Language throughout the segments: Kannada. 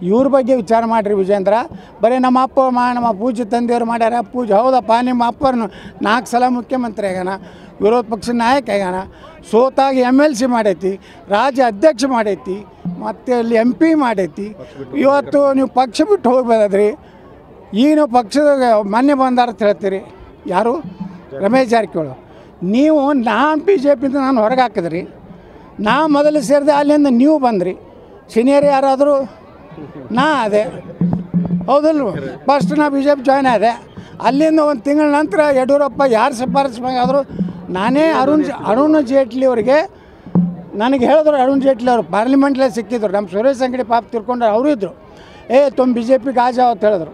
ಇವ್ರ ಬಗ್ಗೆ ವಿಚಾರ ಮಾಡಿರಿ ವಿಜೇಂದ್ರ. ಬರೀ ನಮ್ಮ ಅಪ್ಪ ನಮ್ಮ ಪೂಜ್ಯ ತಂದೆಯವರು ಮಾಡ್ಯಾರ. ಪೂಜೆ ಹೌದಪ್ಪ, ನಿಮ್ಮ ಅಪ್ಪರನ್ನು 4 ಸಲ ಮುಖ್ಯಮಂತ್ರಿ ಆಗ್ಯಾನ, ವಿರೋಧ ಪಕ್ಷದ ನಾಯಕ ಆಗ್ಯಾನ, ಸೋತಾಗಿ MLC ಮಾಡೈತಿ, ರಾಜ್ಯ ಅಧ್ಯಕ್ಷ ಮಾಡೈತಿ, ಮತ್ತು ಅಲ್ಲಿ MP ಮಾಡೈತಿ. ಇವತ್ತು ನೀವು ಪಕ್ಷ ಬಿಟ್ಟು ಹೋಗ್ಬೋದ್ರಿ. ಈಗ ನೀವು ಪಕ್ಷದಾಗ ಮೊನ್ನೆ ಬಂದಾರ ಅಂತ ಹೇಳ್ತೀರಿ. ಯಾರು? ರಮೇಶ್ ಜಾರಕಿಹೊಳಿ. ನೀವು ನಾನು BJP ನಾನು ಹೊರಗೆ ಹಾಕಿದ್ರಿ, ನಾ ಮೊದಲು ಸೇರಿದೆ, ಅಲ್ಲಿಂದ ನೀವು ಬಂದ್ರಿ. ಸೀನಿಯರ್ ಯಾರಾದರೂ? ನಾ ಅದೇ ಹೌದಲ್ವ? ಫಸ್ಟ್ ನಾ BJP ಜಾಯ್ನ್ ಆದೆ. ಅಲ್ಲಿಂದ ಒಂದು ತಿಂಗಳ ನಂತರ ಯಡಿಯೂರಪ್ಪ ಯಾರು ಶಿಫಾರಸು ಆದರೂ ನಾನೇ ಅರುಣ್ ಜೇಟ್ಲಿ ಅವರಿಗೆ ನನಗೆ ಹೇಳಿದ್ರು. ಅರುಣ್ ಜೇಟ್ಲಿ ಅವರು ಪಾರ್ಲಿಮೆಂಟ್ಲೇ ಸಿಕ್ಕಿದ್ರು. ನಮ್ಮ ಸುರೇಶ್ ಅಂಗಡಿ ಪಾಪ ತಿರ್ಕೊಂಡ್ರೆ ಅವರು ಇದ್ದರು. तुम BJP का आ जाओ ಅಂತ ಹೇಳಿದ್ರು.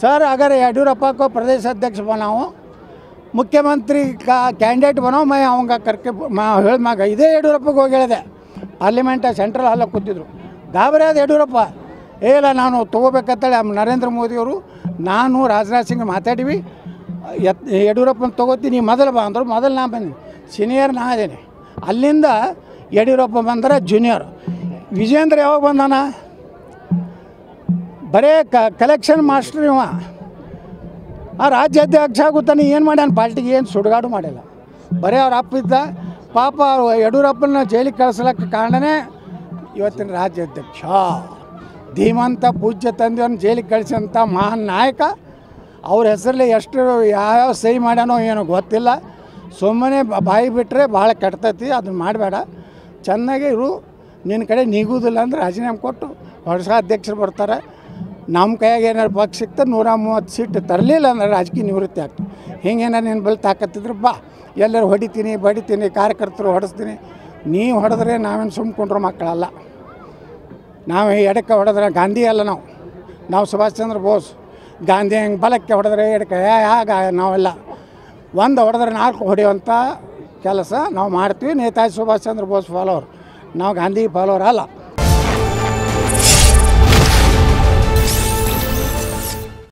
सर अगर येडियूरप्पा को प्रदेश अध्यक्ष बनाओ, मुख्यमंत्री का कैंडिडेट बनाओ, मैं आऊँगा करके मैं इದೇ ಯಡಿಯೂರಪ್ಪಗೆ ಹೋಗಿ ಹೇಳಿದೆ. ಪಾರ್ಲಿಮೆಂಟ್ ಸೆಂಟ್ರಲ್ ಹಾಲ್ ಕೂತಿದ್ರು. ಗಾಬರಿ ಆದ ಯಡಿಯೂರಪ್ಪ. ಇಲ್ಲ ನಾನು ತೊಗೋಬೇಕಂತೇಳಿ ನರೇಂದ್ರ ಮೋದಿಯವರು ನಾನು ರಾಜನಾಥ್ ಸಿಂಗ್ ಮಾತಾಡಿವಿ, ಯಡಿಯೂರಪ್ಪನ ತೊಗೋತೀನಿ, ಮೊದಲು ಬಾ ಅಂದರು. ಮೊದಲು ನಾ ಬಂದೀನಿ, ಸೀನಿಯರ್ ನಾ ಅದೇನೆ. ಅಲ್ಲಿಂದ ಯಡಿಯೂರಪ್ಪ ಬಂದರೆ ಜೂನಿಯರ್. ವಿಜೇಂದ್ರ ಯಾವಾಗ ಬಂದಾನ? ಬರೇ ಕಲೆಕ್ಷನ್ ಮಾಸ್ಟರ್ ಇವ. ಆ ರಾಜ್ಯಾಧ್ಯಕ್ಷ ಆಗುತ್ತಾನೆ. ಏನು ಮಾಡ್ಯಾನ? ಪಾರ್ಟಿಗೆ ಏನು ಸುಡುಗಾಡು ಮಾಡಿಲ್ಲ. ಬರೀ ಅವ್ರ ಅಪ್ಪ ಇದ್ದ ಪಾಪ. ಯಡಿಯೂರಪ್ಪನ ಜೈಲಿಗೆ ಕಳಿಸ್ಲಿಕ್ಕೆ ಕಾರಣನೇ ಇವತ್ತಿನ ರಾಜ್ಯಾಧ್ಯಕ್ಷ. ಧೀಮಂತ ಪೂಜ್ಯ ತಂದೆಯನ್ನು ಜೈಲಿಗೆ ಕಳಿಸಿದಂಥ ಮಹಾನ್ ನಾಯಕ. ಅವ್ರ ಹೆಸರಲ್ಲಿ ಎಷ್ಟು ಯಾವ್ಯಾವ ಸಹಿ ಮಾಡ್ಯಾನೋ ಏನೋ ಗೊತ್ತಿಲ್ಲ. ಸುಮ್ಮನೆ ಬಾಯಿ ಬಿಟ್ಟರೆ ಭಾಳ ಕೆಡ್ತೈತಿ. ಅದನ್ನ ಮಾಡಬೇಡ. ಚೆನ್ನಾಗಿ ಇರು. ನಿನ್ನ ಕಡೆ ನೀಗುವುದಿಲ್ಲ ಅಂದ್ರೆ ರಾಜೀನಾಮೆ ಕೊಟ್ಟು ಹೊಸ ಅಧ್ಯಕ್ಷರು ಬರ್ತಾರೆ. ನಮ್ಮ ಕೈಯಾಗ ಏನಾರು ಪಕ್ಷ ಸಿಕ್ತ 130 ಸೀಟ್ ತರಲಿಲ್ಲ ಅಂದ್ರೆ ರಾಜಕೀಯ ನಿವೃತ್ತಿ ಆಗ್ತದೆ. ಹಿಂಗೇನಾರು ನಿನ್ನ ಬಳಿ ತಾಕತ್ತಿದ್ರೆ ಬಾ, ಎಲ್ಲರೂ ಹೊಡಿತೀನಿ ಬಡಿತೀನಿ, ಕಾರ್ಯಕರ್ತರು ಹೊಡೆಸ್ತೀನಿ. ನೀವು ಹೊಡೆದ್ರೆ ನಾವೇನು ಸುಮ್ಕೊಂಡ್ರು ಮಕ್ಕಳಲ್ಲ. ನಾವು ಎಡಕ್ಕೆ ಹೊಡೆದ್ರೆ ಗಾಂಧಿ ಅಲ್ಲ. ನಾವು ಸುಭಾಷ್ ಚಂದ್ರ ಬೋಸ್. ಗಾಂಧಿ ಹೆಂಗೆ ಬಲಕ್ಕೆ ಹೊಡೆದ್ರೆ ಎಡಕ್ಕೆ ಆಗ ನಾವೆಲ್ಲ ಒಂದು ಹೊಡೆದ್ರೆ 4 ಹೊಡೆಯುವಂಥ ಕೆಲಸ ನಾವು ಮಾಡ್ತೀವಿ. ನೇತಾಜಿ ಸುಭಾಷ್ ಚಂದ್ರ ಬೋಸ್ ಫಾಲೋವರ್. ನಾವು ಗಾಂಧಿ ಫಾಲೋವರ್ ಅಲ್ಲ.